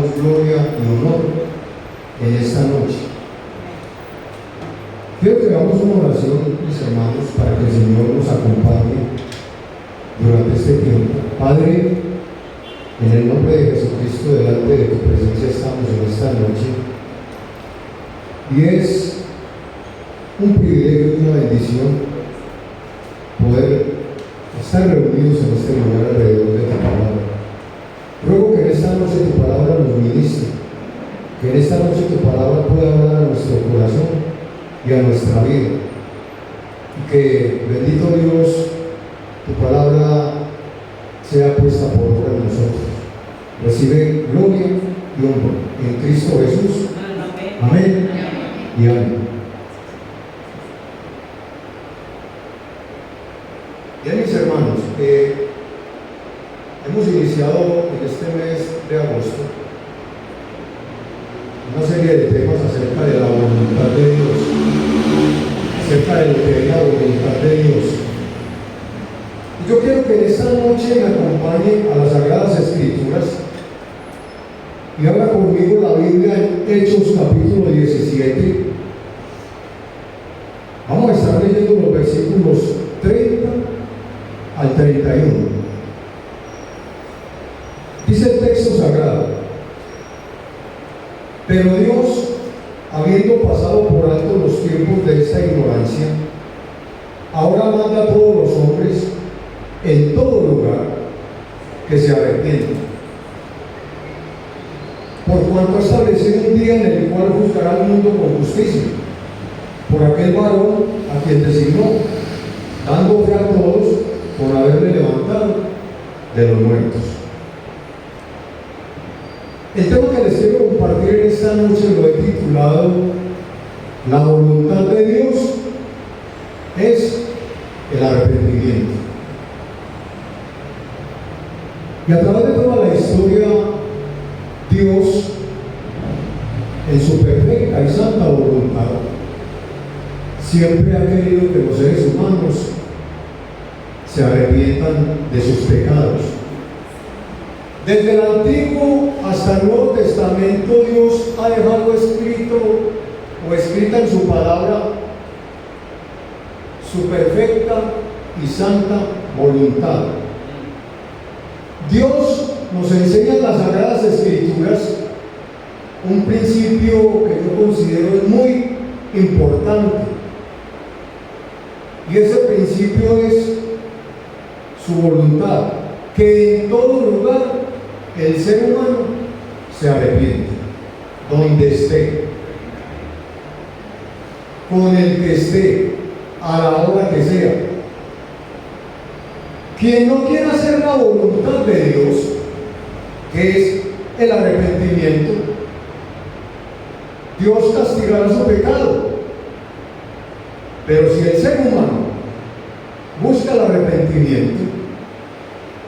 damos gloria y honor en esta noche. Quiero que hagamos una oración, mis hermanos, para que el Señor nos acompañe durante este tiempo. Padre, en el nombre de Jesucristo, delante de tu presencia estamos en esta noche, y es un privilegio y una bendición poder estar reunidos en este lugar alrededor de tu palabra. Ruego que en esta noche tu palabra nos ministre, que en esta noche tu palabra pueda hablar a nuestro corazón y a nuestra vida, y que, bendito Dios, tu palabra sea puesta por obra en nosotros. Recibe gloria y honra en Cristo Jesús. Amén y amén. Bien, mis hermanos, hemos iniciado en este mes de agosto una serie de temas acerca de la voluntad de Dios, acerca de lo que es la voluntad de Dios. Y yo quiero que en esta noche me acompañen a las Sagradas Escrituras y abra conmigo la Biblia en Hechos capítulo 17. Vamos a estar leyendo los versículos 30 al 31. Dice el texto sagrado: pero Dios, habiendo pasado por alto los tiempos de esta ignorancia, ahora manda a todos los hombres en todo lugar que se arrepientan, por cuanto ha establecido un día en el cual juzgará al mundo con justicia, por aquel varón a quien designó, dando fe a todos por haberle levantado de los muertos. El tema que les quiero compartir en esta noche lo he titulado: la voluntad de Dios es el arrepentimiento. Y a través de toda la historia, Dios, en su perfecta y santa voluntad, siempre ha querido que los seres humanos se arrepientan de sus pecados. Desde el Antiguo hasta el Nuevo Testamento, Dios ha dejado escrito o escrita en su palabra su perfecta y santa voluntad. Dios nos enseña en las Sagradas Escrituras un principio que yo considero muy importante, y ese principio es su voluntad, que en todo lugar el ser humano se arrepiente, donde esté, con el que esté, a la hora que sea. Quien no quiera hacer la voluntad de Dios, que es el arrepentimiento, Dios castigará su pecado. Pero si el ser humano busca el arrepentimiento,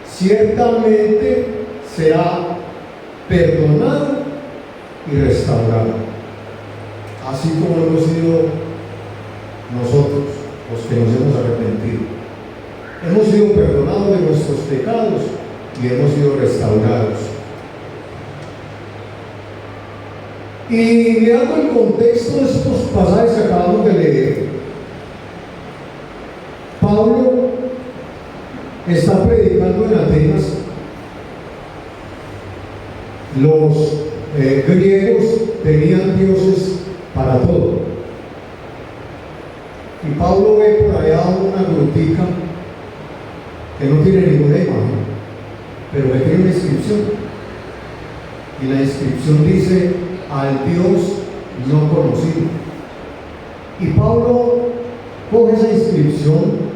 ciertamente será perdonado y restaurado, así como hemos sido nosotros los que nos hemos arrepentido. Hemos sido perdonados de nuestros pecados y hemos sido restaurados. Y mirando el contexto de estos pasajes que acabamos de leer, Pablo está predicando en Atenas. Los griegos tenían dioses para todo, y Pablo ve por allá una grutica que no tiene ninguna imagen, pero que tiene una inscripción, y la inscripción dice: al Dios no conocido. Y Pablo coge esa inscripción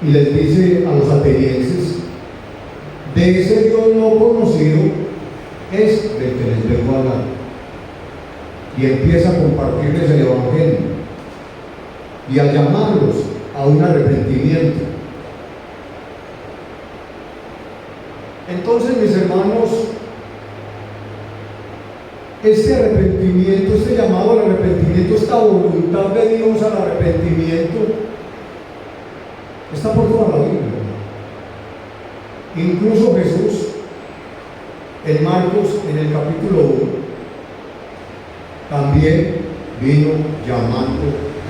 y les dice a los atenienses: de ese Dios no conocido es del que les vengo a hablar. Y empieza a compartirles el evangelio y a llamarlos a un arrepentimiento. Entonces, mis hermanos, este arrepentimiento, este llamado al arrepentimiento, esta voluntad de Dios al arrepentimiento, está por toda la Biblia. Incluso Jesús, En Marcos, en el capítulo 1, también vino llamando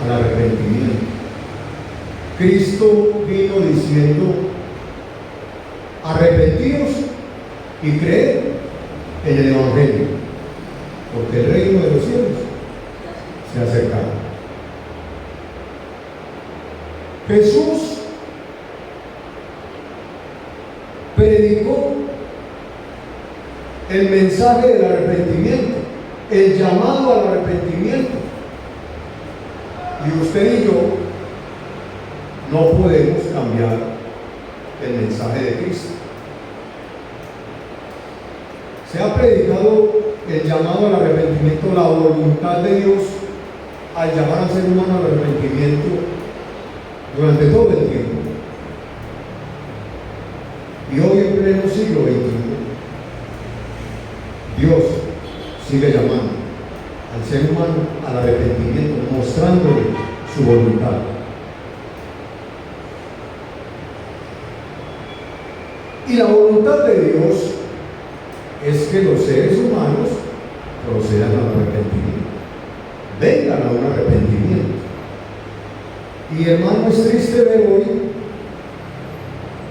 al arrepentimiento. Cristo vino diciendo: arrepentíos y creed en el Evangelio, porque el reino de los cielos se ha acercado. Jesús predicó el mensaje del arrepentimiento, el llamado al arrepentimiento. Y usted y yo no podemos cambiar el mensaje de Cristo. Se ha predicado el llamado al arrepentimiento, la voluntad de Dios al llamar al ser humano al arrepentimiento durante todo el tiempo. Y hoy, en pleno siglo XXI, Dios sigue llamando al ser humano al arrepentimiento, mostrándole su voluntad. Y la voluntad de Dios es que los seres humanos procedan al arrepentimiento, vengan a un arrepentimiento. Y hermano, es triste ver hoy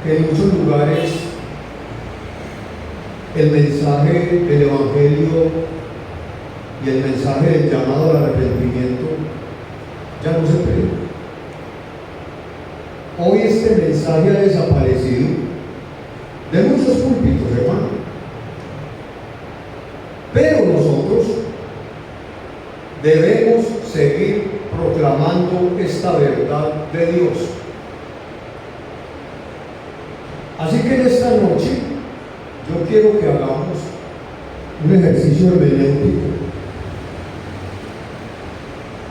que en muchos lugares el mensaje del Evangelio y el mensaje del llamado al arrepentimiento ya no se predica. Hoy este mensaje ha desaparecido de muchos púlpitos, hermano. Pero nosotros debemos seguir proclamando esta verdad de Dios. Así que en esta noche yo quiero que hagamos un ejercicio hermenéutico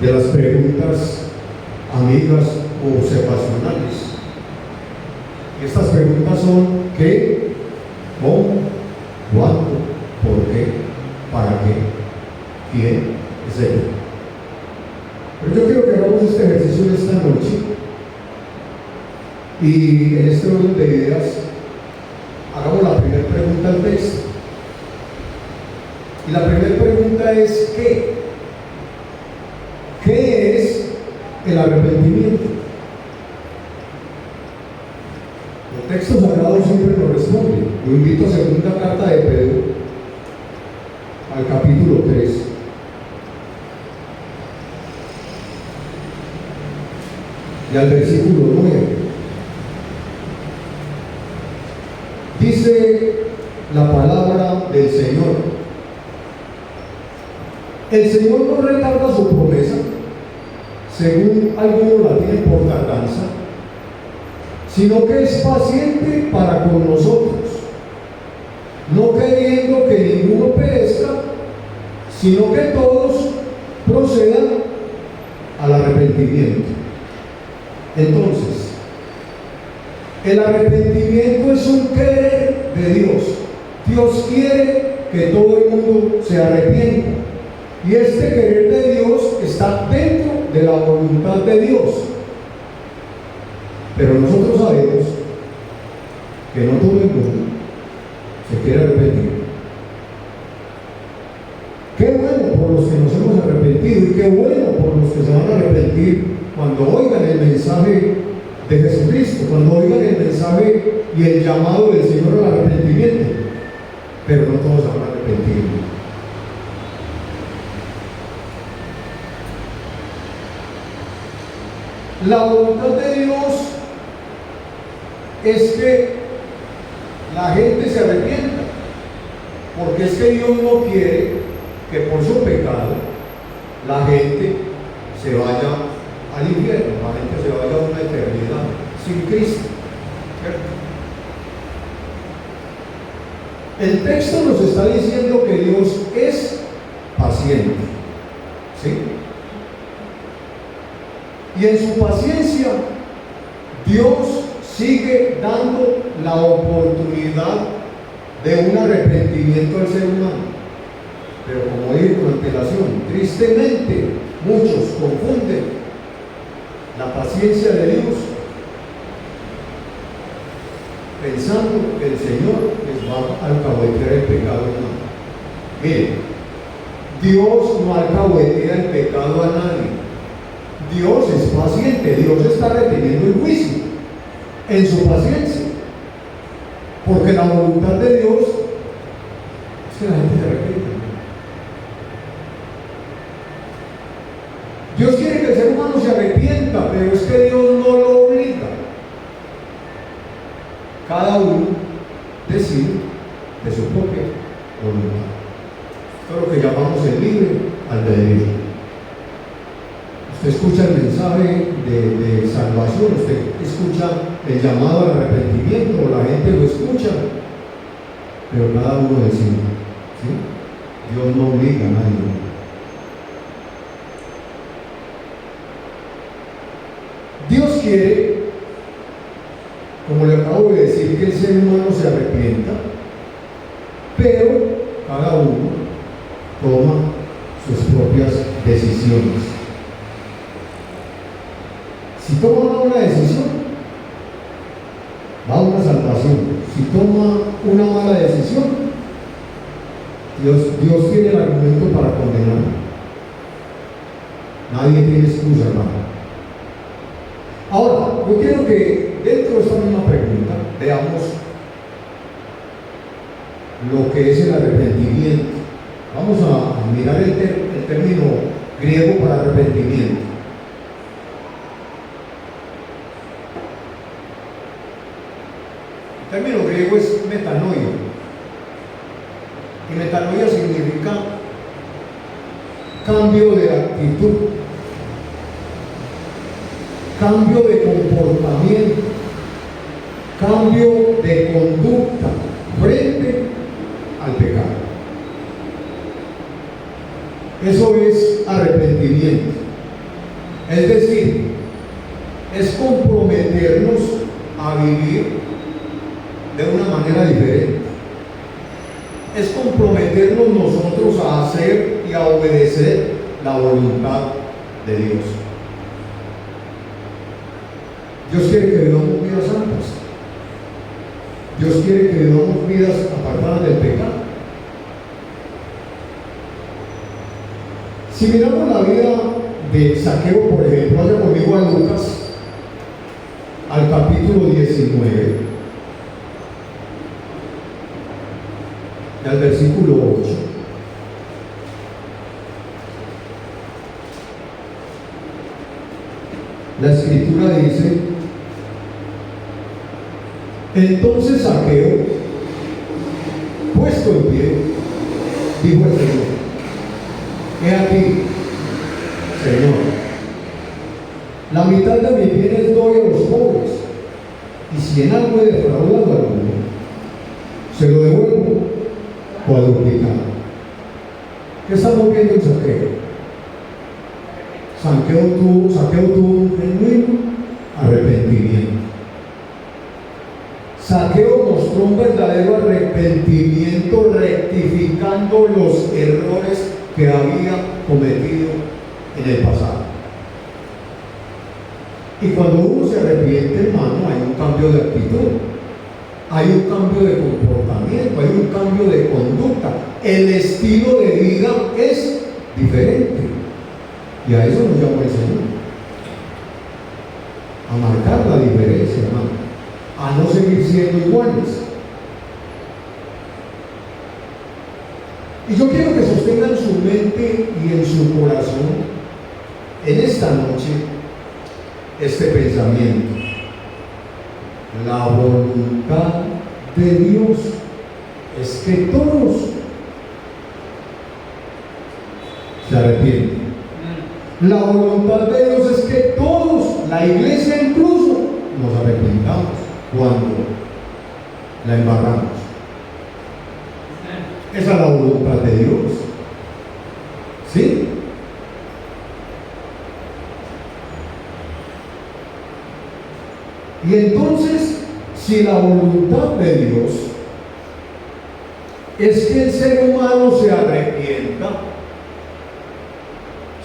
de las preguntas amigas o observacionales. Y estas preguntas son: ¿qué? ¿Cómo? ¿Cuándo? ¿Por qué? ¿Para qué? ¿Quién? Etc. Pero yo quiero que hagamos este ejercicio esta noche, y en este orden de ideas hagamos la primera pregunta al texto. Y la primera pregunta es: ¿qué? ¿Qué es el arrepentimiento? El texto sagrado siempre nos responde. Yo invito a segunda carta de Pedro, al capítulo 3. Y al versículo 9. Dice la palabra del Señor: el Señor no retarda su promesa, según algunos la tienen por tardanza, sino que es paciente para con nosotros, no queriendo que ninguno perezca, sino que todos procedan al arrepentimiento. Entonces, el arrepentimiento es un querer de Dios. Dios quiere que todo el mundo se arrepienta, y este querer de Dios está dentro de la voluntad de Dios. Pero nosotros sabemos que no todo el mundo se quiere arrepentir. Qué bueno por los que nos hemos arrepentido, y qué bueno por los que se van a arrepentir cuando oigan el mensaje de Jesucristo, cuando oigan el mensaje y el llamado del Señor al arrepentimiento. Pero no todos se van a arrepentir. La voluntad de Dios es que la gente se arrepienta, porque es que Dios no quiere que por su pecado la gente se vaya al infierno, la gente se vaya a una eternidad sin Cristo, ¿cierto? El texto nos está diciendo que Dios es paciente, ¿sí? Y en su paciencia Dios sigue dando la oportunidad de un arrepentimiento al ser humano. Pero como dije con antelación, tristemente muchos confunden la paciencia de Dios pensando que el Señor les va a alcahuetear el pecado humano. Mire, Dios no alcahuetea el pecado a nadie. Dios es paciente, Dios está reteniendo el juicio en su paciencia, porque la voluntad de Dios es que la gente se arrepienta. Dios quiere que el ser humano se arrepienta, pero es que Dios no lo obliga. Cada uno decide de su propia voluntad. Esto es lo que llamamos el libre albedrío. Usted escucha el mensaje de salvación, usted escucha el llamado al arrepentimiento, la gente lo escucha, pero cada uno decide, ¿sí? Dios no obliga a nadie. Dios quiere, como le acabo de decir, que el ser humano se arrepienta, pero cada uno toma sus propias decisiones. Si toma una decisión, va a una salvación. Si toma una mala decisión, Dios tiene el argumento para condenarlo. Nadie tiene excusa, hermano. Ahora, yo quiero que dentro de esta misma pregunta veamos lo que es el arrepentimiento. Vamos a mirar el término griego para arrepentimiento. El término griego es metanoia, y metanoia significa cambio de actitud, cambio de comportamiento, cambio de conducta frente al pecado. Eso es arrepentimiento. Es decir, es comprometernos a vivir de una manera diferente. Es comprometernos nosotros a hacer y a obedecer la voluntad de Dios. Dios quiere que vivamos vidas santas. Dios quiere que vivamos vidas apartadas del pecado. Si miramos la vida de Zaqueo, por ejemplo, vaya conmigo a Lucas, al capítulo 19, y al versículo 8. La escritura dice: entonces Zaqueo, puesto en pie, dijo el Señor: he aquí, Señor, la mitad de mis bienes doy a los pobres, y si en algo he defraudado a alguno, se lo devuelvo cuadruplicado. ¿Qué estamos viendo en Zaqueo? Zaqueo tuvo un genuino arrepentimiento. Zaqueo mostró un verdadero arrepentimiento, rectificando los errores que había cometido en el pasado. Y cuando uno se arrepiente, hermano, hay un cambio de actitud, hay un cambio de comportamiento, hay un cambio de conducta. El estilo de vida es diferente. Y a eso nos llama el Señor. A marcar la diferencia, hermano. A no seguir siendo iguales. Y yo quiero que sostengan en su mente y en su corazón en esta noche este pensamiento: la voluntad de Dios es que todos se arrepienten. La voluntad de Dios es que todos, la iglesia incluso, nos arrepintamos cuando la embarramos. Esa es la voluntad de Dios. ¿Sí? Y entonces, si la voluntad de Dios es que el ser humano se arrepienta,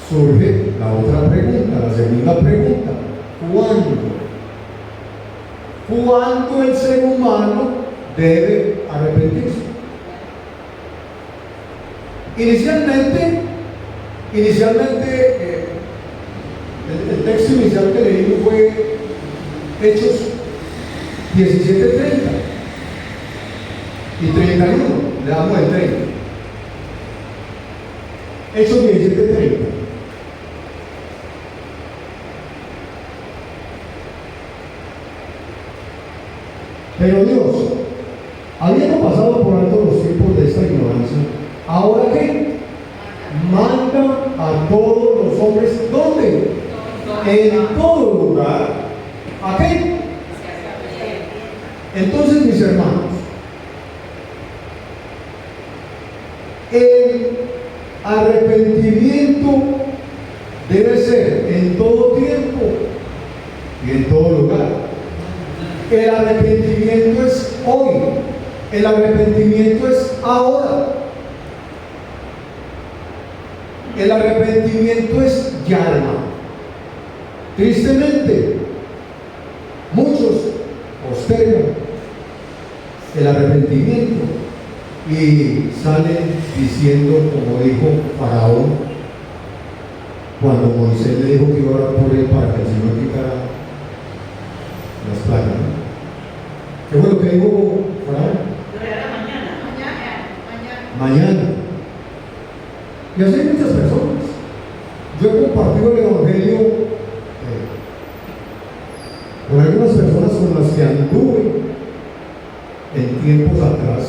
surge la otra pregunta, la segunda pregunta: ¿cuándo? cuando el ser humano debe arrepentirse. Inicialmente el texto inicial que leímos fue Hechos 17:30 y 31. Le damos el 30. Hechos 17:30. Pero Dios, habiendo pasado por alto los tiempos de esta ignorancia, ¿ahora qué? Manda a todos los hombres, ¿dónde? En todo lugar. ¿A qué? Entonces, mis hermanos, el arrepentimiento debe ser en todo tiempo y en todo lugar. El arrepentimiento es hoy, el arrepentimiento es ahora, el arrepentimiento es ya, hermano. Tristemente, muchos postergan el arrepentimiento y salen diciendo, como dijo Faraón cuando Moisés le dijo que iba a orar por él para que el Señor quitara las plagas, ¿no? ¿Qué fue lo que dijo Faraón? Mañana. Y así hay muchas personas. Yo he compartido el Evangelio con algunas personas con las que anduve en tiempos atrás.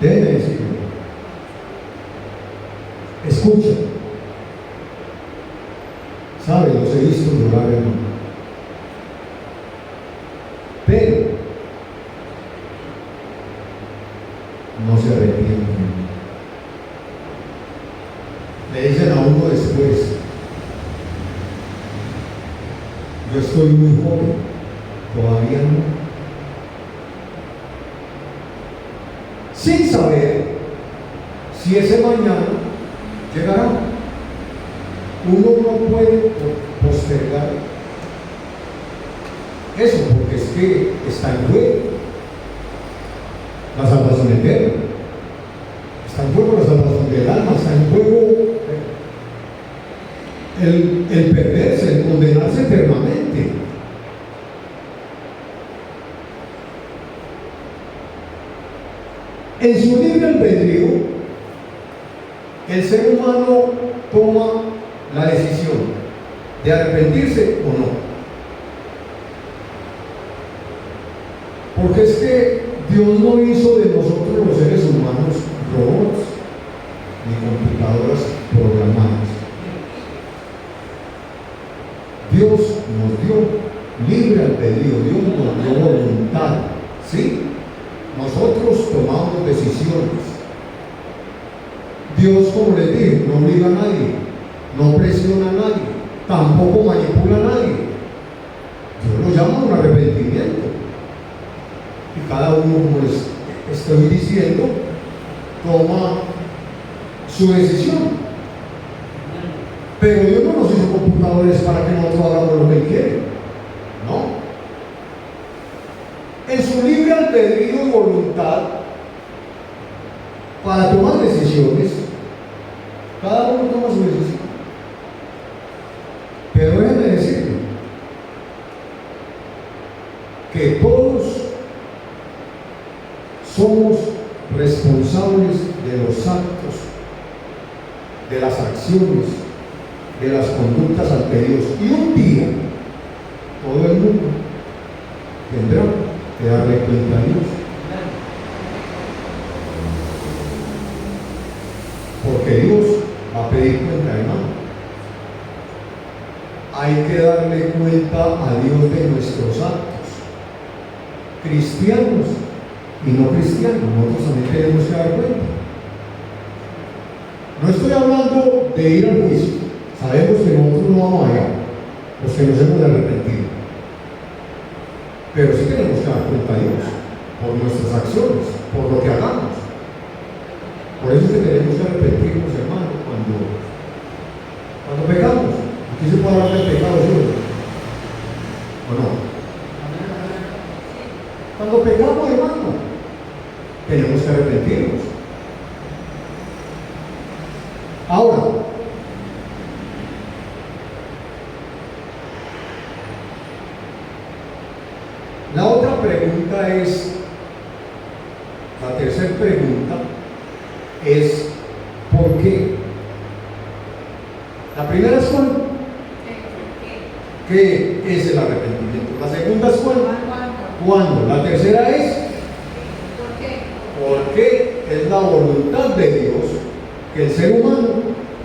Déjenme decirlo. Escucha. Sabe, los he visto llorar, hermano. Pero no se arrepienten. Le dicen a uno después: yo estoy muy joven, todavía no. Sin saber si ese mañana llegará. Uno no puede postergar eso, porque es que está en juego la salvación eterna, está en juego la salvación del alma, está en juego el perderse, el condenarse eternamente. En su libre albedrío, el ser humano toma la decisión de arrepentirse o no. Porque es que Dios no hizo de nosotros los seres humanos robots ni computadoras programadas. Dios nos dio libre albedrío, Dios nos dio voluntad, ¿sí? Nosotros tomamos decisiones. Dios, como les dije, no obliga a nadie, no presiona a nadie, tampoco manipula a nadie. Dios lo llama un arrepentimiento. Y cada uno, como les estoy diciendo, toma su decisión. Pero Dios no nos hizo computadores para que nosotros hagamos lo que Él quiere. No. En su libre albedrío y voluntad para tomar decisiones, cada uno toma su decisión. Pero déjenme decirle que todos somos responsables de los actos, de las acciones, de las conductas ante Dios. Y un día todo el mundo tendrá que darle cuenta a Dios. Porque Dios va a pedir cuenta, hermano. Hay que darle cuenta a Dios de nuestros actos, cristianos y no cristianos. Nosotros también tenemos que dar cuenta. No estoy hablando de ir al juicio. Sabemos que nosotros no vamos allá, los que nos hemos arrepentido. Pero sí tenemos que dar cuenta a Dios por nuestras acciones, por lo que hagamos. Por eso es que tenemos que arrepentirnos, hermano, cuando pecamos. Aquí se puede hablar del pecado, ¿sí? ¿O no? pecamos, hermano, tenemos que arrepentirnos. Ahora, la otra pregunta es, la tercera pregunta es, ¿por qué? La primera es ¿cuál? ¿Qué es el arrepentimiento? La segunda es ¿cuál? ¿Cuándo? La tercera es ¿por qué? Es la voluntad de Dios que el ser humano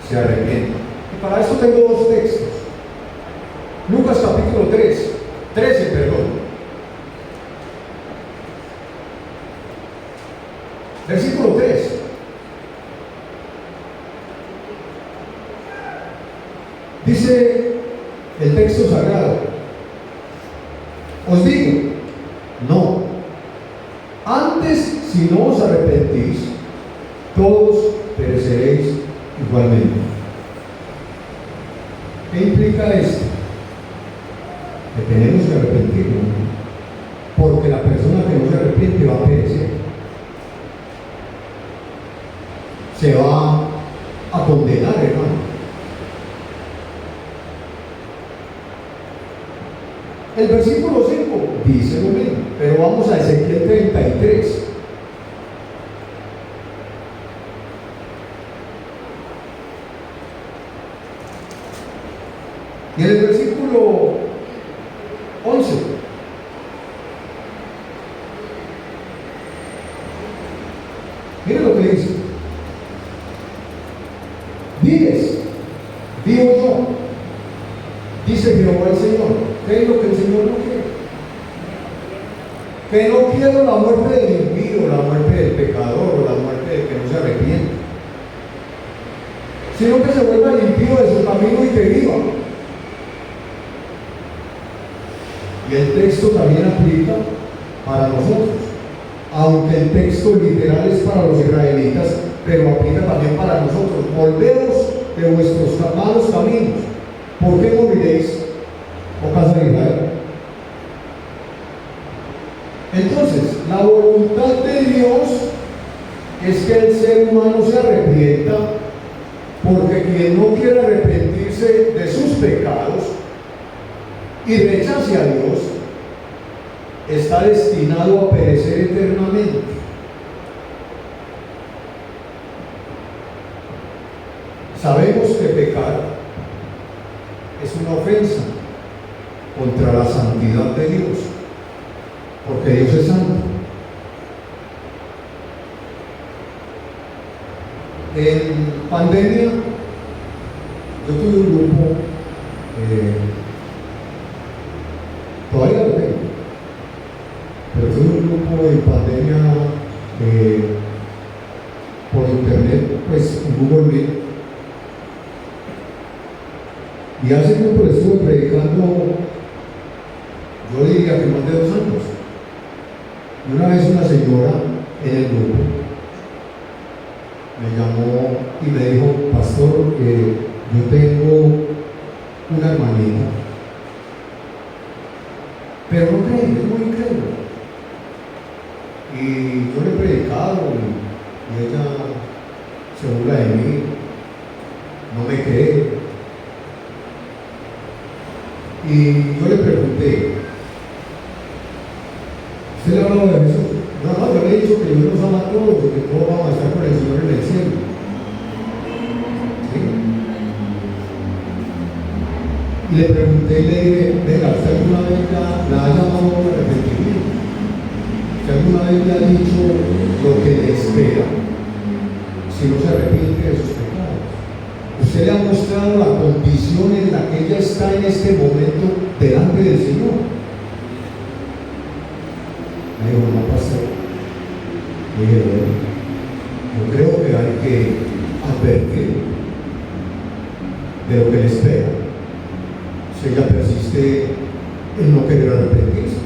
se arrepienta. Y para eso tengo dos textos. Lucas capítulo 13, perdón. Versículo 3. Dice el texto sagrado: os digo, no, antes si no os arrepentís, todos pereceréis igualmente. ¿Qué implica esto? Que tenemos que arrepentirnos, porque la persona que no se arrepiente va a perecer, se va a condenar, hermano. El versículo 5 dice lo mismo, pero vamos a Ezequiel 33. Y en el versículo 11 miren lo que dice: diles, digo yo, dice Jehová el Señor. ¿Qué es lo que el Señor no quiere? Que no quiero la muerte del impío, la muerte del pecador o la muerte del que no se arrepiente, sino que se vuelva el impío de su camino y que viva. Y el texto también aplica para nosotros, aunque el texto literal es para los israelitas, pero aplica también para nosotros. Volveos de vuestros malos caminos. ¿Por qué moriréis, oh casa de Israel? Entonces, la voluntad de Dios es que el ser humano se arrepienta, porque quien no quiere arrepentirse de sus pecados y rechace a Dios está destinado a perecer eternamente. Sabemos que pecar es una ofensa contra la santidad de Dios, porque Dios es santo. En pandemia, yo tuve un grupo, todavía lo tengo, pero tuve un grupo en pandemia por internet, pues en Google Meet. Y hace tiempo le estuve predicando, yo diría que más de 2 años. Y una vez una señora en el grupo me llamó y me dijo: pastor, yo tengo una hermanita, pero no cree, es muy incrédula. Y yo le he predicado y ella se burla de mí, no me cree. Y yo le pregunté: ¿usted le ha hablado de Jesús? No, yo le he dicho que Dios nos ama a todos y que todos vamos a estar con el Señor en el cielo. ¿Sí? Y le pregunté y le dije: venga, ¿usted alguna vez la ha llamado a arrepentimiento? ¿Usted alguna vez le ha dicho lo que le espera si no se arrepiente de sus pecados? ¿Usted le ha mostrado la condición en la que ella está en este momento delante del Señor? Me dijo: no, pastor. Le dije: bueno, yo creo que hay que advertir de lo que le espera si ella persiste en no querer arrepentirse.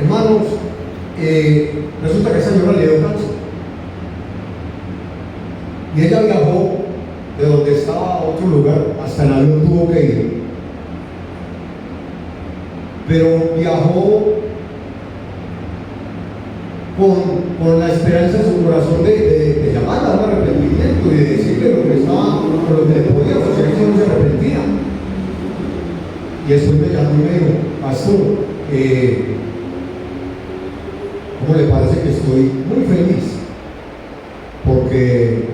Hermanos, resulta que esa señora le dio cáncer. Y ella viajó de donde estaba a otro lugar, hasta el avión tuvo que ir. pero viajó con la esperanza en su corazón de llamarla a un arrepentimiento y de decirle lo que estaba, lo que le podía hacer, que no se arrepentía. Y después me llamó y me dijo: pastor, ¿cómo le parece que estoy muy feliz? Porque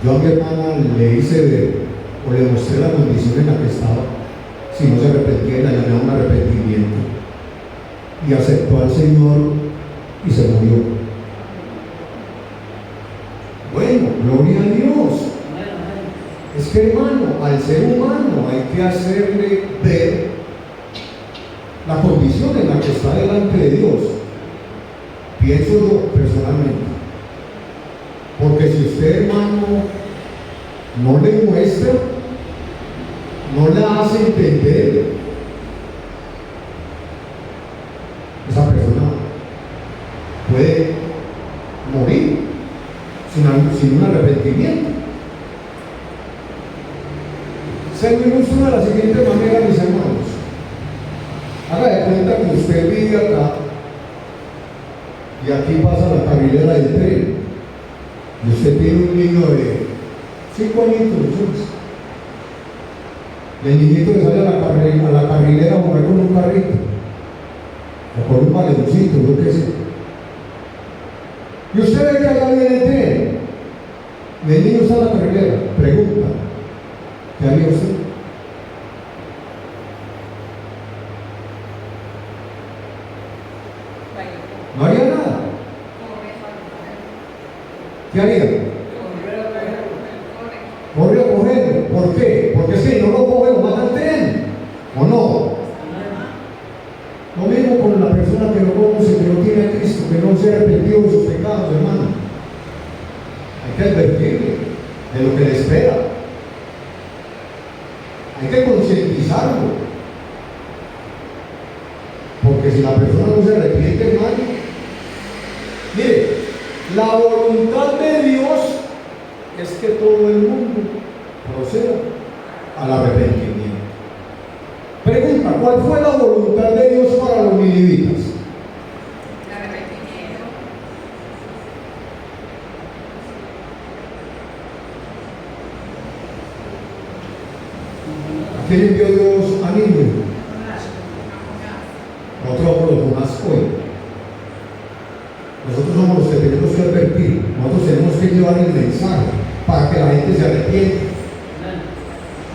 yo a mi hermana le hice ver, o le mostré la condición en la que estaba. Si no se arrepentía, la llamé a un arrepentimiento y aceptó al Señor y se murió. Bueno, gloria a Dios. Es que, hermano, al ser humano hay que hacerle ver la condición en la que está delante de Dios. Pienso yo personalmente, porque si usted, hermano, no le muestra, no la hace entender, esa persona puede morir sin un arrepentimiento. Se lo ilustra de la siguiente manera, mis hermanos. Haga de cuenta que usted vive acá y aquí pasa la carrilera del tren y usted tiene un niño de 5 añitos, y el niñito le sale a la carrilera a jugar con un carrito o con un baloncito, yo qué sé, y usted ve que allá viene el tren y el niño está en la carrilera. Pregunta: ¿qué haría usted? No haría nada. ¿Qué haría? Corre a cogerlo. ¿Por qué? Porque si no lo coge, lo mata el tren. ¿O no? Lo mismo con la persona que no conoce, que no tiene a Cristo, que no se ha arrepentido de sus pecados, hermano. Hay que advertirle de lo que le espera. Hay que concientizarlo. Porque si la persona no se arrepiente, hermano, mire, la voluntad de Dios es que todo el mundo proceda al arrepentimiento. Pregunta: ¿cuál fue la voluntad de Dios para los ninivitas? El arrepentimiento. ¿A quién envió Dios a Nínive? Nosotros somos los Jonás hoy. Nosotros somos los que tenemos que advertir. Nosotros tenemos que llevar el mensaje para que la gente se arrepienta.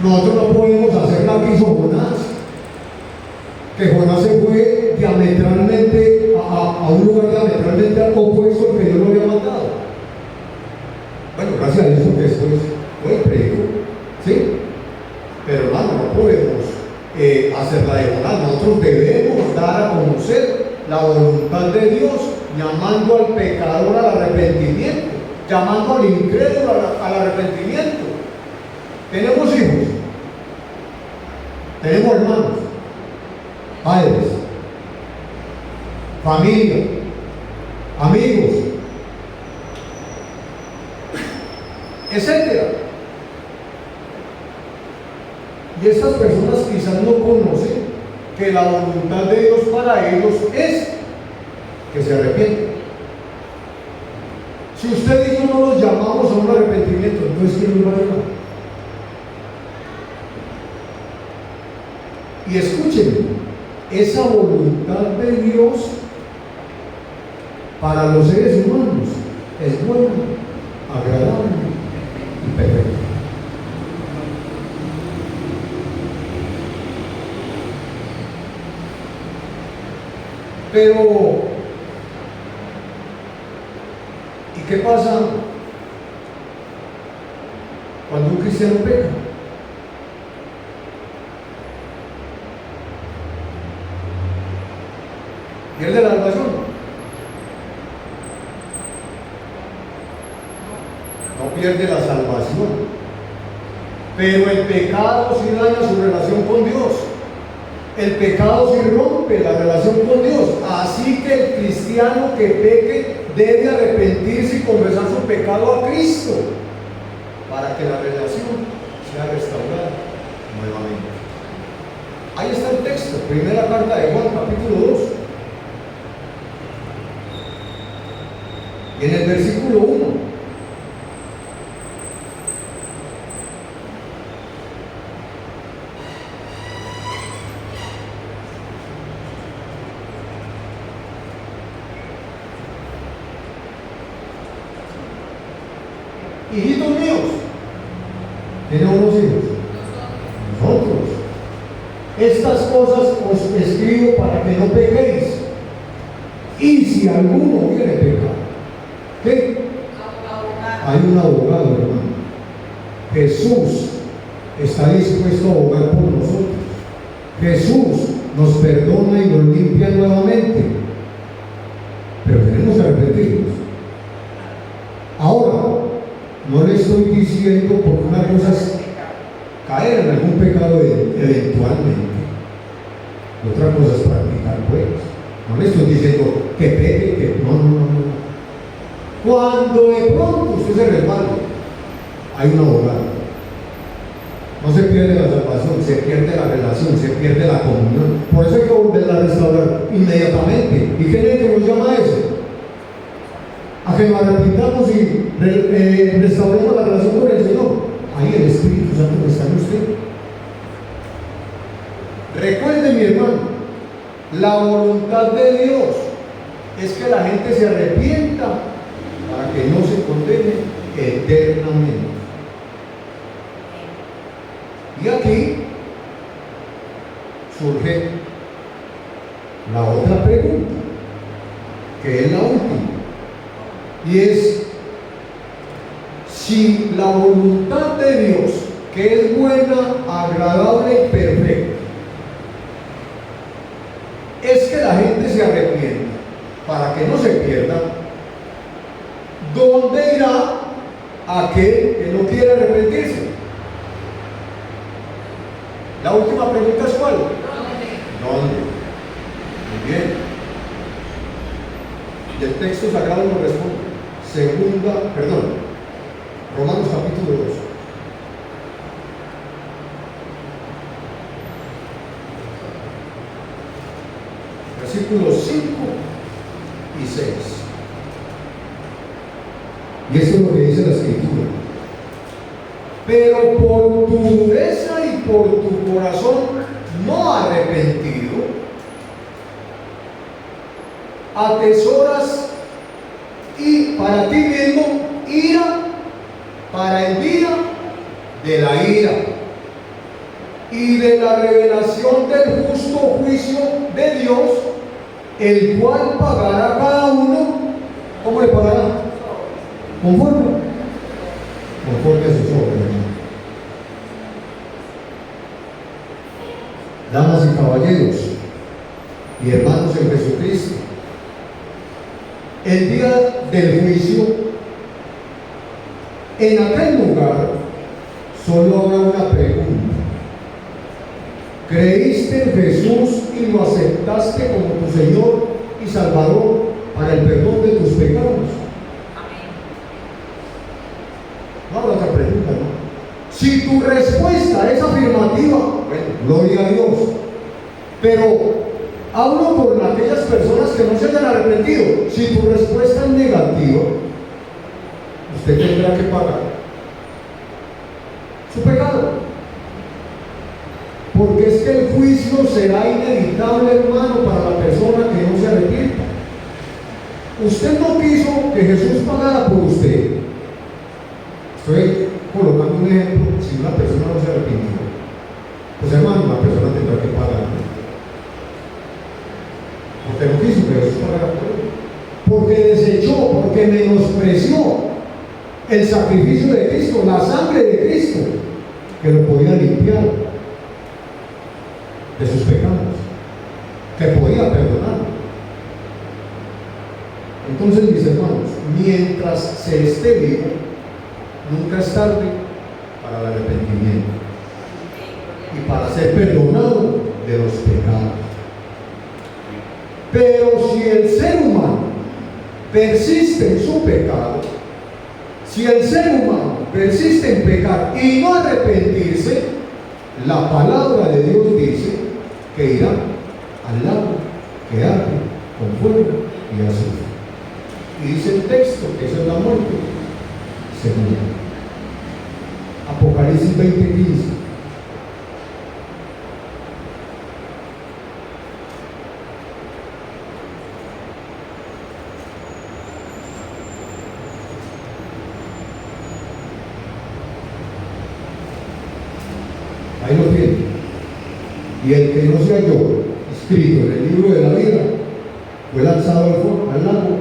Nosotros no podemos hacer la que hizo Jonás, que Jonás se fue diametralmente a un lugar diametralmente opuesto al que Dios lo había mandado. Bueno, gracias a Dios porque después fue predico, ¿sí? Pero hermano, no podemos hacer la de Jonás. Nosotros debemos dar a conocer la voluntad de Dios, llamando al pecador al arrepentimiento, llamando al incrédulo al arrepentimiento. Tenemos hijos, tenemos hermanos, padres, familia, amigos, etcétera. Y estas personas quizás no conocen que la voluntad de Dios para ellos es que se arrepientan. Si usted y yo no los llamamos a un arrepentimiento, entonces ¿quién nos va a llamar? Y escúchenme, esa voluntad de Dios para los seres humanos es buena, agradable y perfecta. Pero, ¿y qué pasa cuando un cristiano peca? ¿Pierde la salvación? No pierde la salvación, pero el pecado sí daña su relación con Dios. El pecado sí rompe la relación con Dios. Así que el cristiano que peque debe arrepentirse y confesar su pecado a Cristo para que la relación sea restaurada nuevamente. Ahí está el texto, primera carta de Juan, capítulo 2. Y en el versículo 1. Hijitos míos, ¿tienen unos hijos? Nosotros. Estas cosas os escribo para que no pequéis. Y si alguno hubiere pecado, ¿qué? Hay un abogado, hermano. Jesús está dispuesto a abogar por nosotros. Jesús nos perdona y nos limpia nuevamente. Pero tenemos que arrepentirnos. Ahora, no le estoy diciendo porque una cosa es caer en algún pecado eventualmente. Otra cosa es practicar, pues. No le estoy diciendo que peque, que no. Cuando de pronto usted se resbala, hay un abogado. No se pierde la salvación, se pierde la relación, se pierde la comunión. Por eso hay que volverla a restaurar inmediatamente. ¿Y qué es que nos llama a eso? A que nos arrepintamos y restauremos la relación con el Señor. Ahí el Espíritu Santo que está en usted. Recuerde, mi hermano, la voluntad de Dios es que la gente se arrepienta para que no se condene eternamente. Y aquí surge la otra pregunta, que es la última, y es si la voluntad de Dios, que es buena, agradable y perfecta, es que la gente se arrepienta para que no se pierda, ¿dónde irá aquel que no quiere arrepentirse? La última pregunta es ¿cuál? ¿Dónde? Muy bien. Y el texto sagrado nos responde. Romanos capítulo 2. Versículos 5 y 6. Y esto es lo que dice la Escritura. Pero por tu dureza y por tu corazón no arrepentido, atesoras y para ti mismo ira para el día de la ira y de la revelación del justo juicio de Dios, el cual pagará a cada uno. ¿Cómo le pagará? Conforme a sus obras. Damas y caballeros y hermanos en Jesucristo, el día del juicio, en aquel lugar solo habrá una pregunta: ¿creíste en Jesús y lo aceptaste como tu Señor y Salvador para el perdón de tus pecados? No habrá otra pregunta, ¿no? Si tu respuesta es afirmativa, bueno, gloria a Dios. Pero hablo por aquellas personas que no se hayan arrepentido. Si tu respuesta es negativa, usted tendrá que pagar su pecado. Porque es que el juicio será inevitable, hermano, para la persona que no se arrepienta. Usted no quiso que Jesús pagara por usted. Estoy colocando un ejemplo. Si una persona no se arrepintió, pues hermano, la persona tendrá que pagar. Porque no quiso que Jesús pagara por él. Porque desechó, porque menospreció el sacrificio de Cristo, la sangre de Cristo, que lo podía limpiar de sus pecados, que podía perdonar. Entonces, mis hermanos, mientras se esté vivo, nunca es tarde para el arrepentimiento y para ser perdonado de los pecados. Pero si el ser humano persiste en su pecado, si el ser humano persiste en pecar y no arrepentirse, la palabra de Dios dice que irá al lago que arde con fuego y azufre. Y dice el texto que esa es la muerte segunda. Apocalipsis 20:15. Ahí lo tiene. Y el que no se halló escrito en el libro de la vida fue lanzado al lago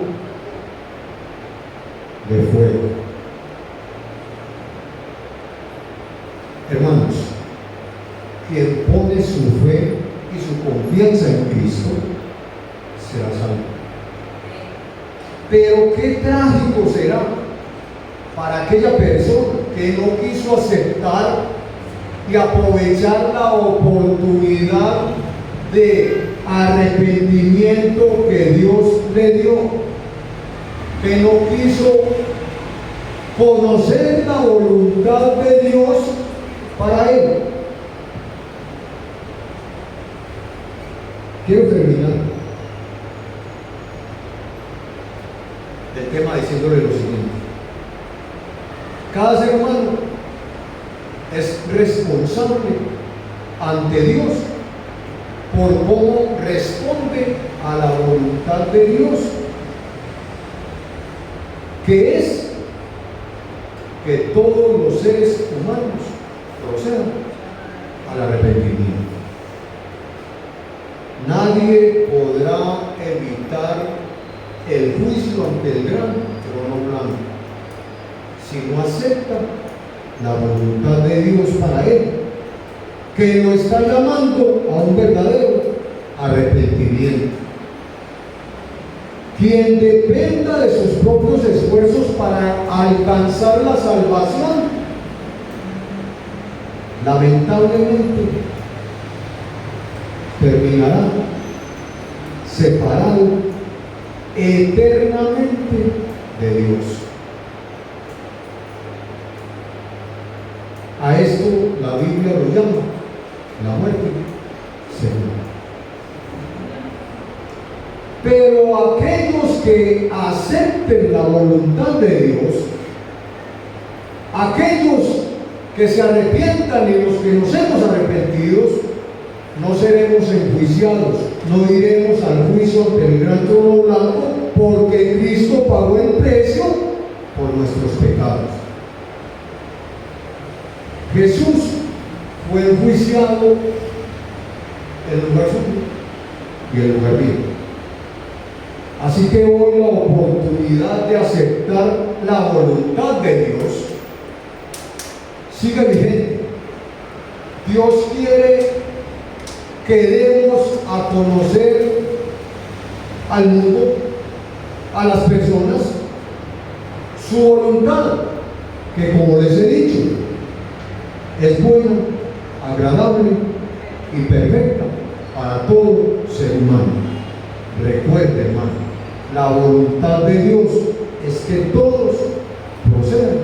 de fuego. Hermanos, quien pone su fe y su confianza en Cristo será salvo. Pero qué trágico será para aquella persona que no quiso aceptar y aprovechar la oportunidad de arrepentimiento que Dios le dio, que no quiso conocer la voluntad de Dios para él. Quiero terminar el tema diciéndole lo siguiente: cada ser humano es responsable ante Dios por cómo responde a la voluntad de Dios, que es que todos los seres humanos procedan al arrepentimiento. Nadie podrá evitar el juicio ante el gran trono blanco si no acepta la voluntad de Dios para él, que lo está llamando a un verdadero arrepentimiento. Quien dependa de sus propios esfuerzos para alcanzar la salvación, lamentablemente terminará separado eternamente de Dios. A esto la Biblia lo llama la muerte segunda. Pero aquellos que acepten la voluntad de Dios, aquellos que se arrepientan y los que nos hemos arrepentido, no seremos enjuiciados, no iremos al juicio ante el gran trono blanco, porque Cristo pagó el precio por nuestros pecados. Jesús fue enjuiciado en lugar suyo y en lugar mío. Así que hoy la oportunidad de aceptar la voluntad de Dios sigue vigente. Dios quiere que demos a conocer al mundo, a las personas, su voluntad, que como les he dicho, es buena, agradable y perfecta para todo ser humano. Recuerde, hermano, la voluntad de Dios es que todos procedan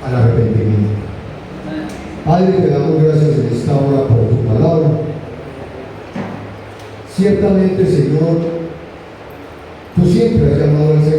al arrepentimiento. Padre, te damos gracias en esta hora por tu palabra. Ciertamente, Señor, tú siempre has llamado al ser